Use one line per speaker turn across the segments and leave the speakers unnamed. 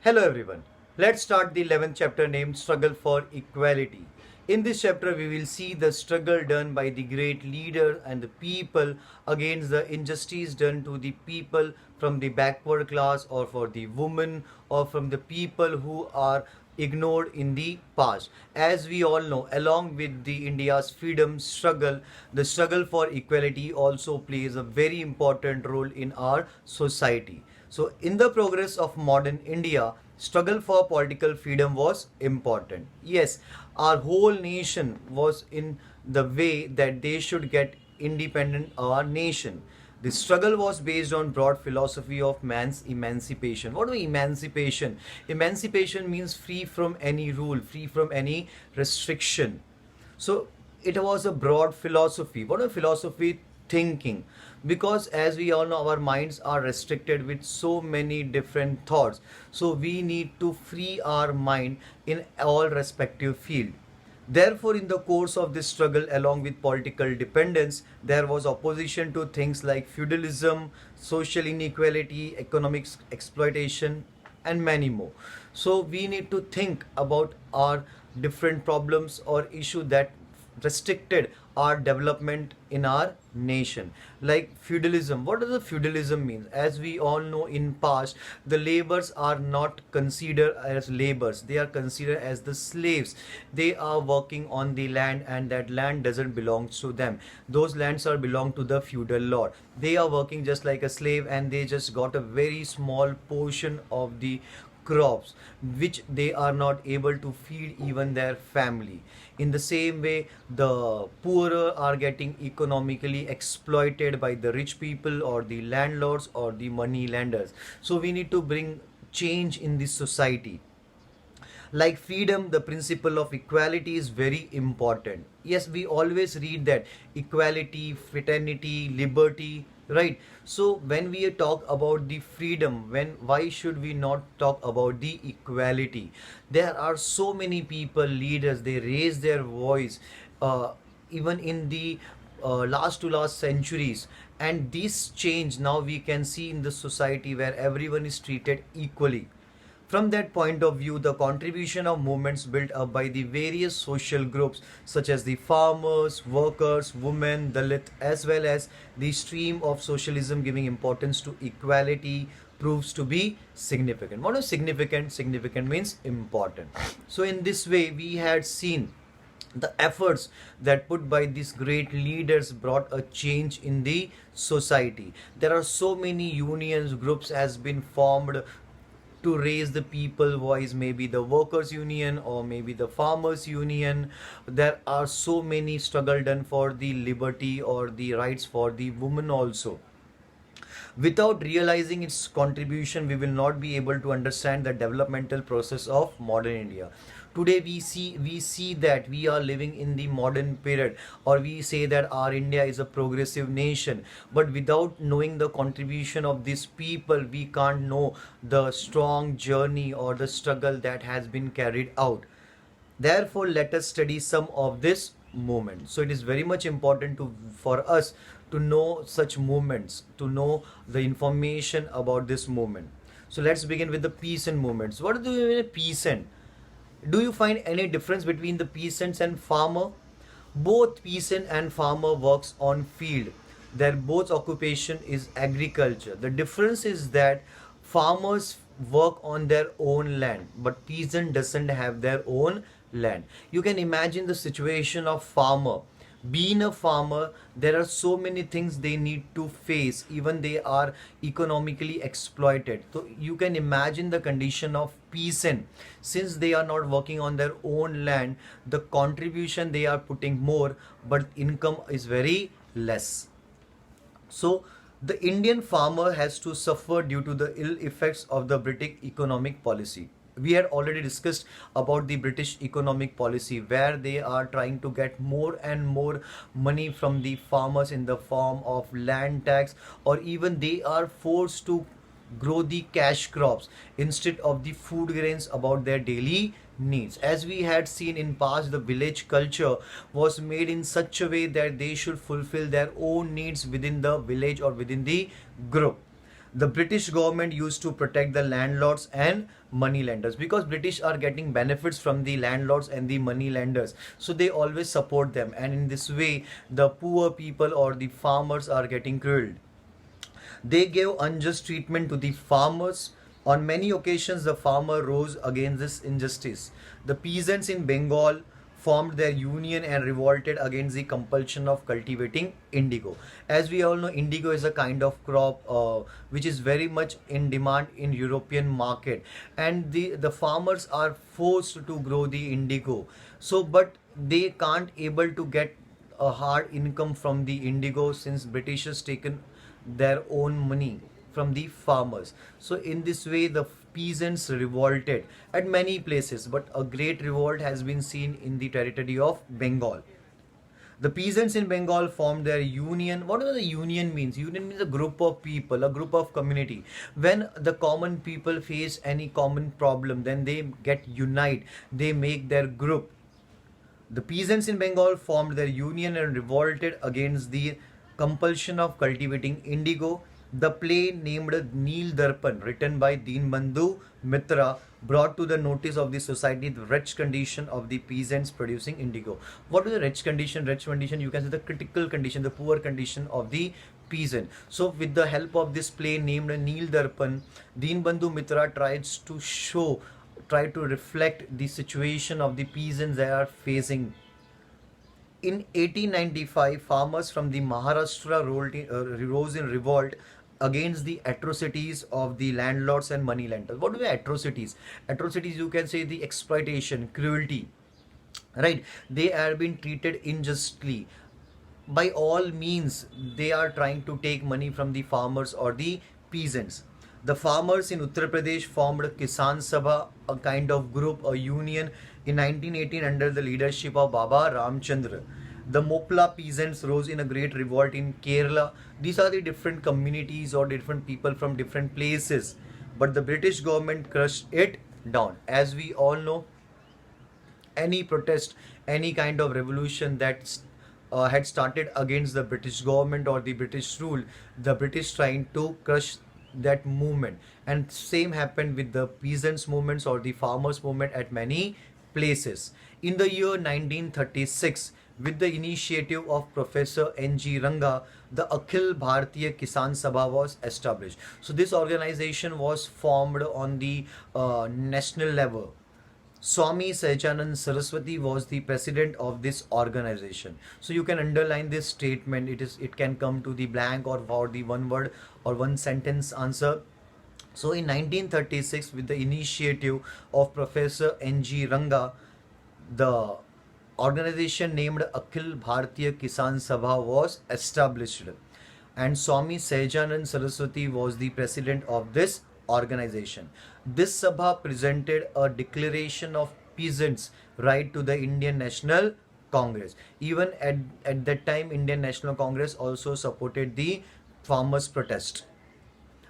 Hello everyone. Let's start the 11th chapter named Struggle for Equality. In this chapter, we will see the struggle done by the great leader and the people against the injustice done to the people from the backward class or for the women or from the people who are ignored in the past. As we all know, along with the India's freedom struggle, the struggle for equality also plays a very important role in our society. So, in the progress of modern India, struggle for political freedom was important. Yes, our whole nation was in the way that they should get independent our nation. The struggle was based on broad philosophy of man's emancipation. What is emancipation? Emancipation means free from any rule, free from any restriction. So it was a broad philosophy. What a philosophy thinking. Because as we all know, our minds are restricted with so many different thoughts. So we need to free our mind in all respective field. Therefore, in the course of this struggle, along with political dependence, there was opposition to things like feudalism, social inequality, economic exploitation, and many more. So, we need to think about our different problems or issue that restricted our development in our nation, like feudalism. What does the feudalism mean? As we all know, in past the laborers are not considered as laborers, they are considered as the slaves. They are working on the land and that land doesn't belong to them. Those lands are belong to the feudal lord. They are working just like a slave and they just got a very small portion of the crops which they are not able to feed even their family. In the same way, the poorer are getting economically exploited by the rich people or the landlords or the money lenders. So we need to bring change in this society. Like freedom, the principle of equality is very important. Yes, we always read that equality, fraternity, liberty, right? So when we talk about the freedom, when why should we not talk about the equality? There are so many people, leaders, they raise their voice, uh, even in the last to last centuries, and this change now we can see in the society where everyone is treated equally. From that point of view, the contribution of movements built up by the various social groups such as the farmers, workers, women, Dalit, as well as the stream of socialism giving importance to equality proves to be significant. What is significant? Significant means important. So in this way, we had seen the efforts that put by these great leaders brought a change in the society. There are so many unions, groups has been formed to raise the people voice, maybe the workers union or maybe the farmers union. There are so many struggle done for the liberty or the rights for the women also. Without realizing its contribution, we will not be able to understand the developmental process of modern India. Today we see that we are living in the modern period, or we say that our India is a progressive nation. But without knowing the contribution of these people, we can't know the strong journey or the struggle that has been carried out. Therefore, let us study some of this movement. So it is very much important to for us to know such movements, to know the information about this movement. So let's begin with the peasant movements. What do you mean a peasant? Do you find any difference between the peasants and farmer? Both peasant and farmer works on field. Their both occupation is agriculture. The difference is that farmers work on their own land, but peasant doesn't have their own land. You can imagine the situation of farmer. Being a farmer, there are so many things they need to face. Even they are economically exploited. So you can imagine the condition of peasant. Since they are not working on their own land, the contribution they are putting more, but income is very less. So the Indian farmer has to suffer due to the ill effects of the British economic policy. We had already discussed about the British economic policy where they are trying to get more and more money from the farmers in the form of land tax, or even they are forced to grow the cash crops instead of the food grains about their daily needs. As we had seen in past, the village culture was made in such a way that they should fulfill their own needs within the village or within the group. The British government used to protect the landlords and money lenders, because British are getting benefits from the landlords and the money lenders, so they always support them, and in this way the poor people or the farmers are getting killed. They gave unjust treatment to the farmers. On many occasions, the farmer rose against this injustice. The peasants in Bengal formed their union and revolted against the compulsion of cultivating indigo. As we all know, indigo is a kind of crop which is very much in demand in European market, and the farmers are forced to grow the indigo. So, but they can't able to get a hard income from the indigo, since British has taken their own money from the farmers. So in this way the peasants revolted at many places, but a great revolt has been seen in the territory of Bengal. The peasants in Bengal formed their union. What does the union means? Union means a group of people, a group of community. When the common people face any common problem, then they get unite, they make their group. The peasants in Bengal formed their union and revolted against the compulsion of cultivating indigo. The play named Neel Darpan, written by Deenbandhu Mitra, brought to the notice of the society the wretched condition of the peasants producing indigo. What is the wretched condition? Wretched condition, you can say the critical condition, the poor condition of the peasant. So, with the help of this play named Neel Darpan, Deenbandhu Mitra try to reflect the situation of the peasants they are facing. In 1895, farmers from the Maharashtra rose in revolt against the atrocities of the landlords and money lenders. What are the atrocities? Atrocities, you can say the exploitation, cruelty, right? They are being treated unjustly. By all means, they are trying to take money from the farmers or the peasants. The farmers in Uttar Pradesh formed Kisan Sabha, a kind of group, a union, in 1918 under the leadership of Baba Ramchandra. The Mopla peasants rose in a great revolt in Kerala. These are the different communities or different people from different places, but the British government crushed it down. As we all know, any protest, any kind of revolution that had started against the British government or the British rule, the British trying to crush that movement. And same happened with the peasants movements or the farmers movement at many places. In the year 1936, with the initiative of Professor N.G. Ranga, the Akhil Bharatiya Kisan Sabha was established. So this organization was formed on the national level. Swami Sahajanand Saraswati was the president of this organization. So you can underline this statement. It can come to the blank or for the one word or one sentence answer. So in 1936, with the initiative of Professor N.G. Ranga, the organization named Akhil Bharatiya Kisan Sabha was established, and Swami Sahajanand Saraswati was the president of this organization. This Sabha presented a declaration of peasants' right to the Indian National Congress. Even at that time, Indian National Congress also supported the farmers' protest.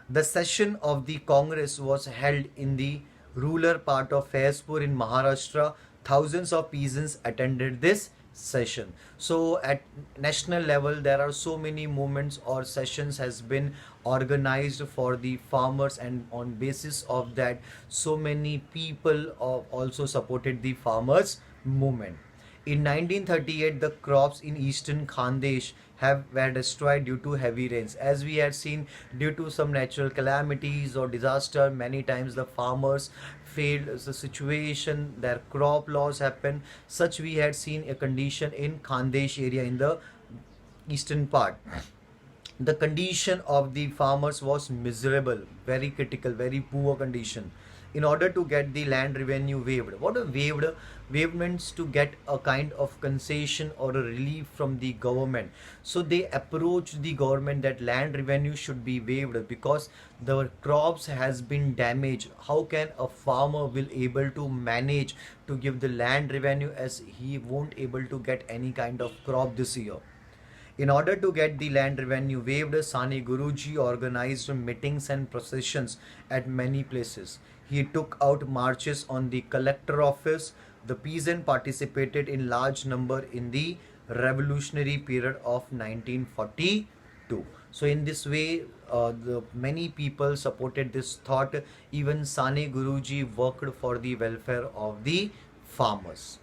The session of the Congress was held in the rural part of Faizpur in Maharashtra. Thousands of peasants attended this session. So at national level, there are so many movements or sessions has been organized for the farmers, and on basis of that, so many people also supported the farmers movement. In 1938, the crops in eastern Khandesh were destroyed due to heavy rains. As we had seen, due to some natural calamities or disaster, many times the farmers failed the situation, their crop loss happened. Such we had seen a condition in Khandesh area in the eastern part. The condition of the farmers was miserable, very critical, very poor condition. In order to get the land revenue waived, what a waived? Waived means to get a kind of concession or a relief from the government. So they approached the government that land revenue should be waived because the crops has been damaged. How can a farmer will able to manage to give the land revenue as he won't able to get any kind of crop this year? In order to get the land revenue waived, Sani Guruji organized meetings and processions at many places. He took out marches on the collector office. The peasant participated in large number in the revolutionary period of 1940. too. So in this way, the many people supported this thought. Even Sane Guruji worked for the welfare of the farmers.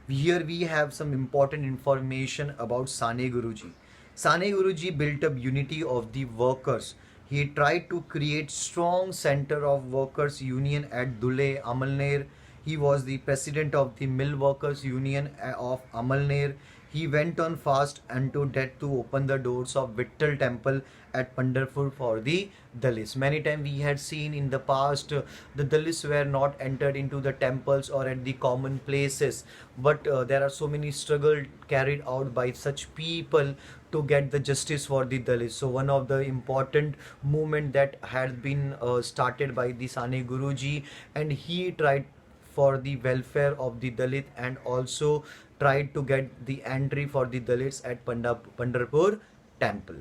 Here we have some important information about Sane Guruji. Sane Guruji built up unity of the workers. He tried to create strong center of workers union at Dhule, Amalner. He was the president of the Mill Workers Union of Amalner. He went on fast unto death to open the doors of Vittal temple at Pandharpur for the Dalits. Many times we had seen in the past the Dalits were not entered into the temples or at the common places, but there are so many struggles carried out by such people to get the justice for the Dalits. So one of the important movement that had been started by the Sane Guruji, and he tried for the welfare of the Dalit and also tried to get the entry for the Dalits at Pandharpur temple.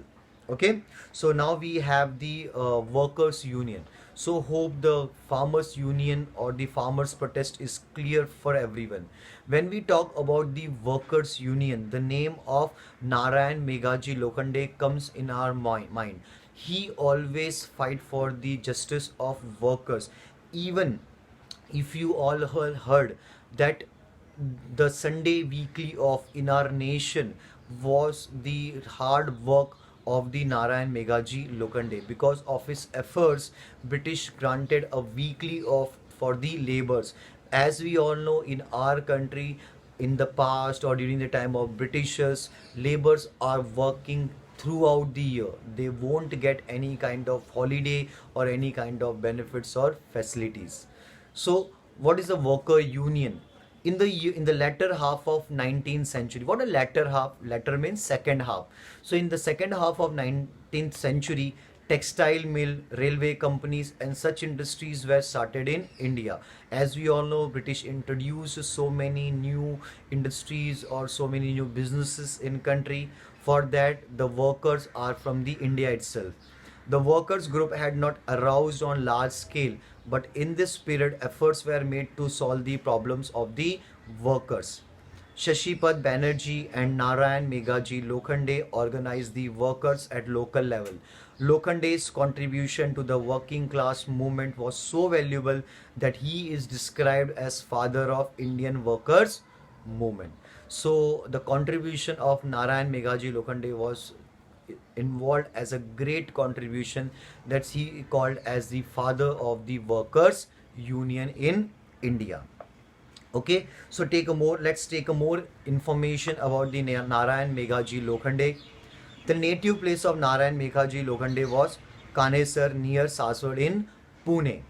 Okay, so now we have the workers union. So hope the farmers union or the farmers protest is clear for everyone. When we talk about the workers union, the name of Narayan Meghaji Lokhande comes in our mind. He always fight for the justice of workers. Even if you all heard that the Sunday weekly off in our nation was the hard work of the Narayan Meghaji Lokhande. Because of his efforts, British granted a weekly off for the laborers. As we all know, in our country, in the past or during the time of Britishers, laborers are working throughout the year. They won't get any kind of holiday or any kind of benefits or facilities. So, what is a worker union? In the latter half of 19th century, what a latter half? Latter means second half. So, in the second half of 19th century, textile mill, railway companies, and such industries were started in India. As we all know, British introduced so many new industries or so many new businesses in country. For that, the workers are from the India itself. The workers group had not aroused on large scale, but in this period efforts were made to solve the problems of the workers. Shashipad Banerjee and Narayan Meghaji Lokhande organized the workers at local level. Lokhande's contribution to the working class movement was so valuable that he is described as father of Indian workers movement. So the contribution of Narayan Meghaji Lokhande was involved as a great contribution, that he called as the father of the workers union in India. Okay, so let's take a more information about the Narayan Meghaji Lokhande. The native place of Narayan Meghaji Lokhande was Kanesar near Saswad in Pune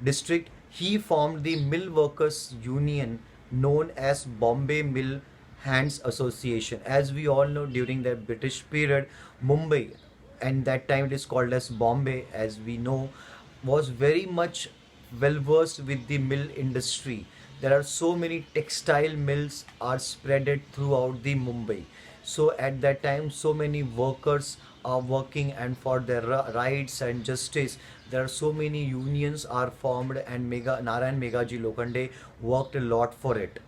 district. He formed the mill workers union known as Bombay Mill Hands Association. As we all know, during the British period, Mumbai, and that time it is called as Bombay, as we know, was very much well versed with the mill industry. There are so many textile mills are spreaded throughout the Mumbai. So at that time, so many workers are working and for their rights and justice. There are so many unions are formed, and Narayan Meghaji Lokhande worked a lot for it.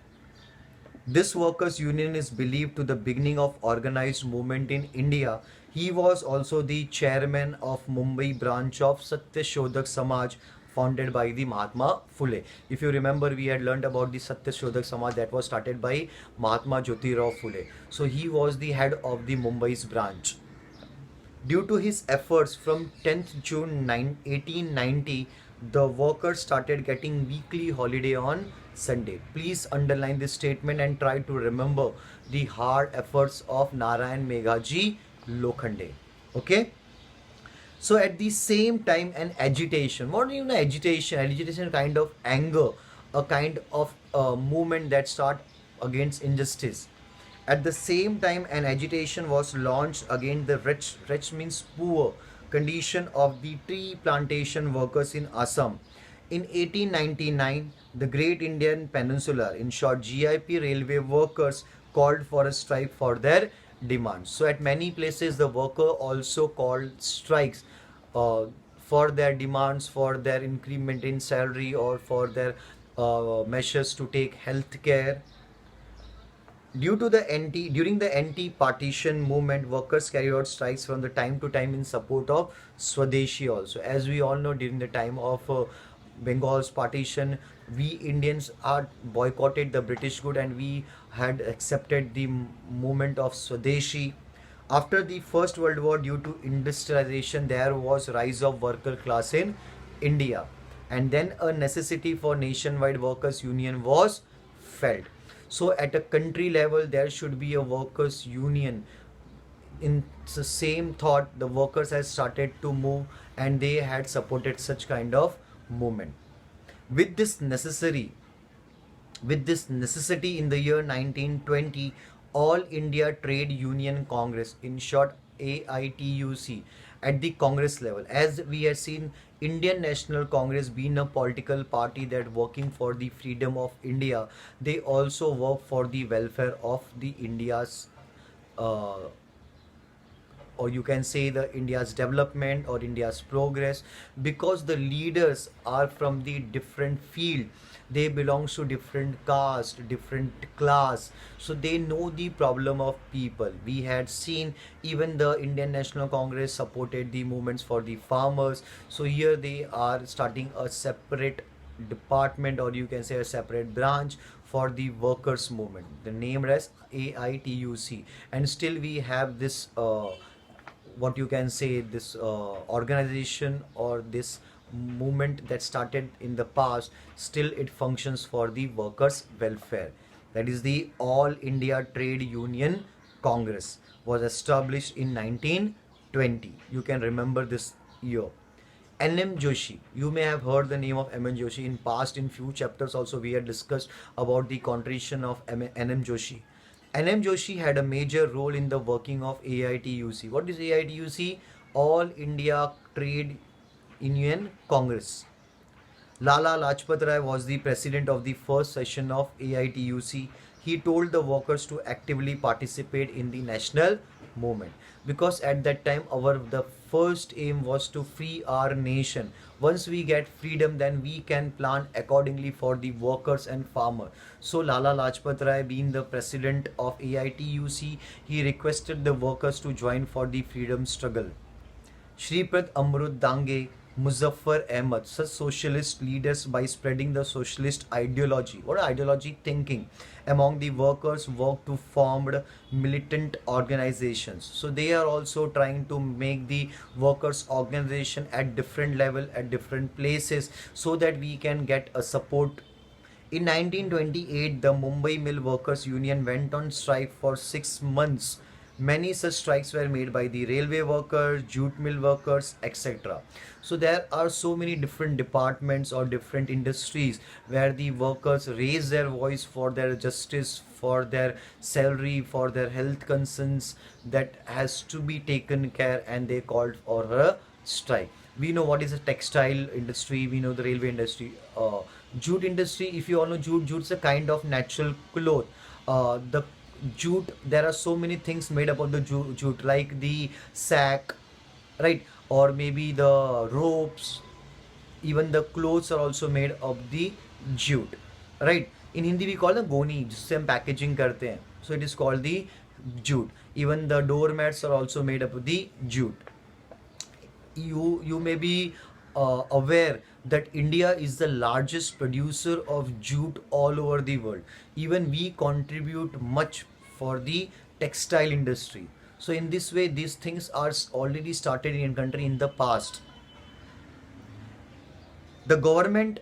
This workers union is believed to the beginning of organized movement in India. He was also the chairman of Mumbai branch of Satya Shodhak Samaj, founded by the Mahatma Phule. If you remember, we had learned about the Satya Shodhak Samaj that was started by Mahatma Jyotirao Phule. So he was the head of the Mumbai's branch. Due to his efforts, from 10th June 1890, the workers started getting weekly holiday on Sunday. Please underline this statement and try to remember the hard efforts of Narayan Meghaji Lokhande. Okay? So at the same time, an agitation. What do you know agitation? Agitation is kind of anger, a kind of movement that start against injustice. At the same time, an agitation was launched against the wretch means poor condition of the tea plantation workers in Assam. In 1899, the Great Indian Peninsula, in short GIP railway workers, called for a strike for their demands. So at many places, the worker also called strikes for their demands, for their increment in salary, or for their measures to take health care. Due to the during the anti-partition movement, workers carried out strikes from the time to time in support of Swadeshi also. As we all know, during the time of Bengal's partition, we Indians are boycotted the British good, and we had accepted the movement of Swadeshi. After the First World War, due to industrialization, there was rise of worker class in India, and then a necessity for nationwide workers union was felt. So at a country level, there should be a workers union. In the same thought, the workers has started to move, and they had supported such kind of movement. With this necessary with this necessity, in the year 1920, All India Trade Union Congress, in short AITUC, at the Congress level, as we have seen, Indian National Congress being a political party that working for the freedom of India, they also work for the welfare of the India's uh, or you can say the India's development or India's progress, because the leaders are from the different field, they belongs to different caste, different class, so they know the problem of people. We had seen even the Indian National Congress supported the movements for the farmers, so here they are starting a separate department, or you can say a separate branch for the workers movement, the name as AITUC. And still we have this what you can say, this organization or this movement that started in the past, still it functions for the workers welfare. That is the All India Trade Union Congress, was established in 1920. You can remember this year. NM Joshi, you may have heard the name of MN Joshi in past. In few chapters also we had discussed about the contribution of NM Joshi. NM Joshi had a major role in the working of AITUC. What is AITUC? All India Trade Union Congress. Lala Lajpat Rai was the president of the first session of AITUC. He told the workers to actively participate in the national movement, because at that time our the first aim was to free our nation. Once we get freedom, then we can plan accordingly for the workers and farmer. So Lala Lajpat Rai, being the president of AITUC, he requested the workers to join for the freedom struggle. Shripat Amrut Dange, Muzaffar Ahmad, such socialist leaders, by spreading the socialist ideology, what ideology thinking, among the workers, work to formed militant organizations. So they are also trying to make the workers organization at different level, at different places, so that we can get a support. In 1928, the Mumbai Mill Workers Union went on strike for 6 months. Many such strikes were made by the railway workers, jute mill workers, etc. So there are so many different departments or different industries where the workers raise their voice for their justice, for their salary, for their health concerns, that has to be taken care, and they called for a strike. We know what is the textile industry, we know the railway industry, jute industry. If you all know jute, jute's a kind of natural cloth. The jute, there are so many things made up of the jute, like the sack, right, or maybe the ropes, even the clothes are also made of the jute, right. In Hindi we call the goni, जिससे हम packaging करते हैं, so it is called the jute. Even the doormats are also made up of the jute. You may be aware that India is the largest producer of jute all over the world. Even we contribute much for the textile industry. So in this way, these things are already started in country in the past. The government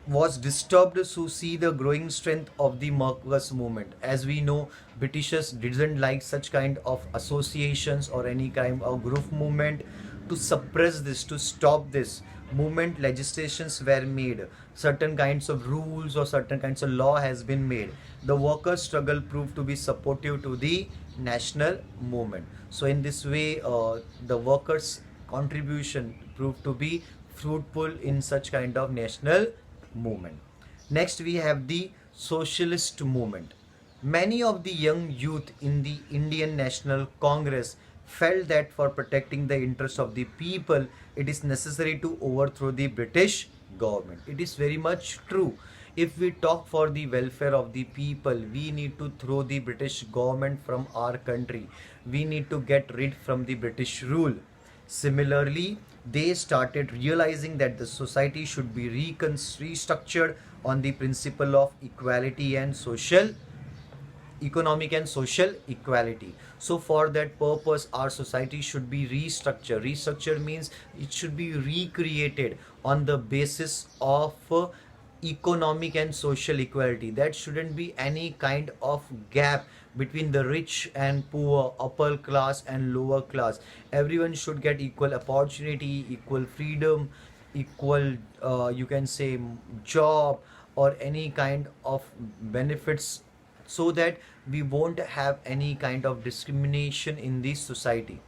was disturbed to see the growing strength of the workers movement. As we know, Britishers didn't like such kind of associations or any kind of group movement. To suppress this, to stop this movement, legislations were made. Certain kinds of rules or certain kinds of law has been made. The workers' struggle proved to be supportive to the national movement. So in this way, the workers' contribution proved to be fruitful in such kind of national movement. Next, we have the socialist movement. Many of the young youth in the Indian National Congress felt that for protecting the interests of the people, it is necessary to overthrow the British government. It is very much true. If we talk for the welfare of the people, we need to throw the British government from our country. We need to get rid from the British rule. Similarly, they started realizing that the society should be restructured on the principle of equality and social economic and social equality. So for that purpose, our society should be restructured means it should be recreated on the basis of economic and social equality. That shouldn't be any kind of gap between the rich and poor, upper class and lower class. Everyone should get equal opportunity, equal freedom, equal you can say job or any kind of benefits, so that we won't have any kind of discrimination in this society.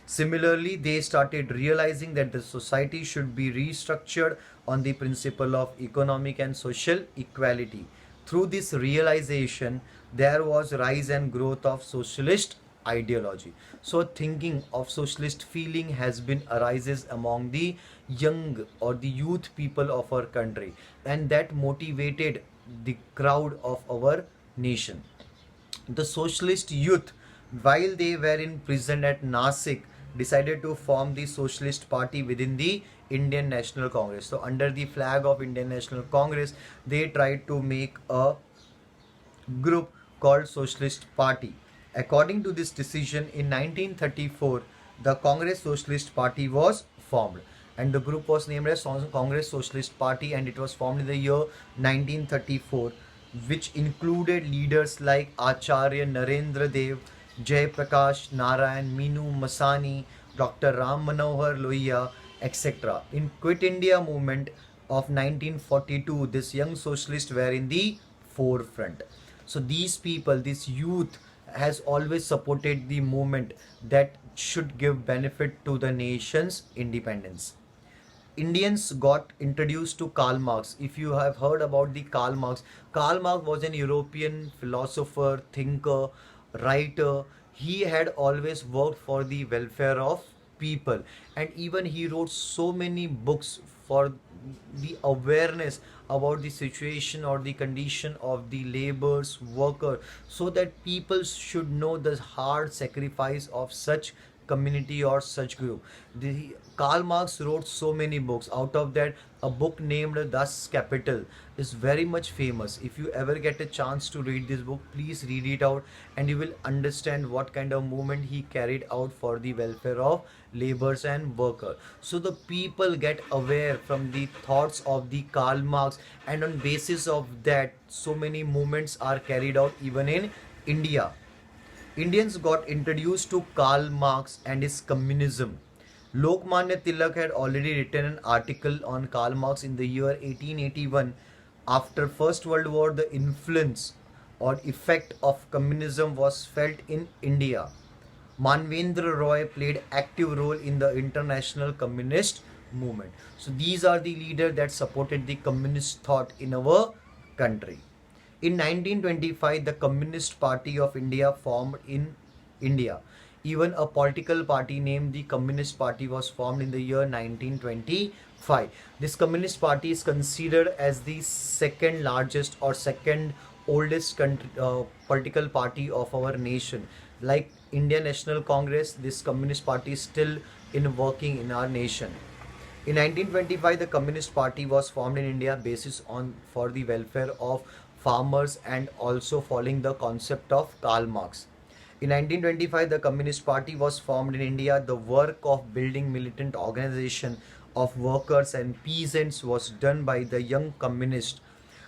Similarly, they started realizing that the society should be restructured on the principle of economic and social equality. Through this realization, there was rise and growth of socialist ideology. So thinking of socialist feeling has been arises among the young or the youth people of our country, and that motivated the crowd of our nation. The socialist youth, while they were in prison at Nasik, decided to form the Socialist Party within the Indian National Congress. So, under the flag of Indian National Congress, they tried to make a group called Socialist Party. According to this decision, in 1934, the Congress Socialist Party was formed, and the group was named as Congress Socialist Party, and it was formed in the year 1934, which included leaders like Acharya Narendra Dev, Jay Prakash Narayan, Minu Masani, Dr. Ram Manohar Lohia, etc. In Quit India movement of 1942, this young socialists were in the forefront. So these people, this youth, has always supported the movement that should give benefit to the nation's independence. Indians got introduced to Karl Marx. If you have heard about the Karl Marx was an European philosopher, thinker, writer. He had always worked for the welfare of people, and even he wrote so many books for the awareness about the situation or the condition of the laborers, worker, so that people should know the hard sacrifice of such community or such group. The Karl Marx wrote so many books. Out of that, a book named Das Kapital is very much famous. If you ever get a chance to read this book, please read it out, and you will understand what kind of movement he carried out for the welfare of laborers and workers. So the people get aware from the thoughts of the Karl Marx, and on basis of that, so many movements are carried out even in India. Indians got introduced to Karl Marx and his communism. Lokmanya Tilak had already written an article on Karl Marx in the year 1881. After First World War, the influence or effect of communism was felt in India. Manvendra Roy played active role in the international communist movement. So these are the leaders that supported the communist thought in our country. In 1925, the Communist Party of India formed in India. Even a political party named the Communist Party was formed in the year 1925. This Communist Party is considered as the second largest or second oldest political party of our nation. Like Indian National Congress, this Communist Party is still in working in our nation. In 1925, the Communist Party was formed in India basis on for the welfare of farmers and also following the concept of Karl Marx. In 1925, the Communist Party was formed in India. The work of building militant organization of workers and peasants was done by the young communists.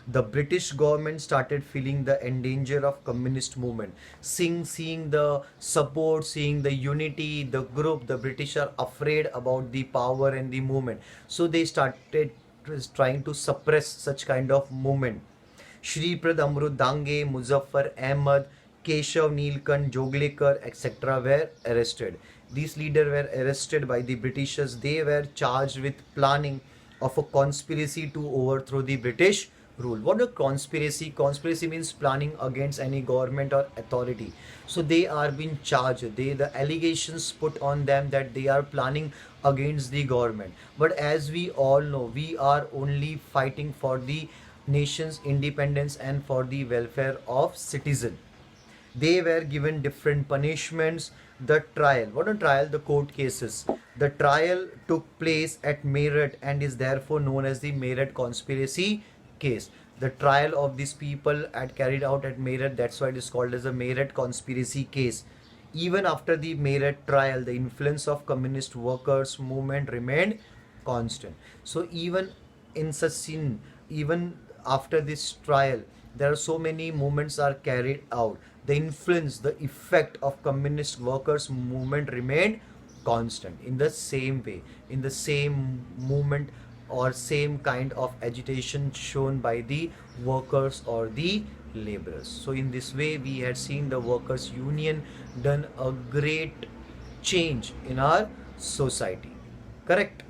The British government started feeling the endanger of communist movement. Seeing the support, seeing the unity, the group, the British are afraid about the power and the movement. So they started trying to suppress such kind of movement. Shri Prad Amrut Dange, Muzaffar Ahmad, Keshav Neelkant, Joglekar, etc. were arrested. These leaders were arrested by the Britishers. They were charged with planning of a conspiracy to overthrow the British rule. What a conspiracy? Conspiracy means planning against any government or authority. So they are being charged. The allegations put on them that they are planning against the government. But as we all know, we are only fighting for the nation's independence and for the welfare of citizen. They were given different punishments. The trial, what a trial, the court cases. The trial took place at Meerut and is therefore known as the Meerut conspiracy case. The trial of these people had carried out at Meerut, that's why it is called as the Meerut conspiracy case. Even after the Meerut trial, the influence of communist workers movement remained constant. So even in such scene, even after this trial, there are so many movements are carried out. The influence, the effect of communist workers movement remained constant. In the same way, in the same movement or same kind of agitation shown by the workers or the laborers. So in this way we had seen the workers union done a great change in our society. Correct?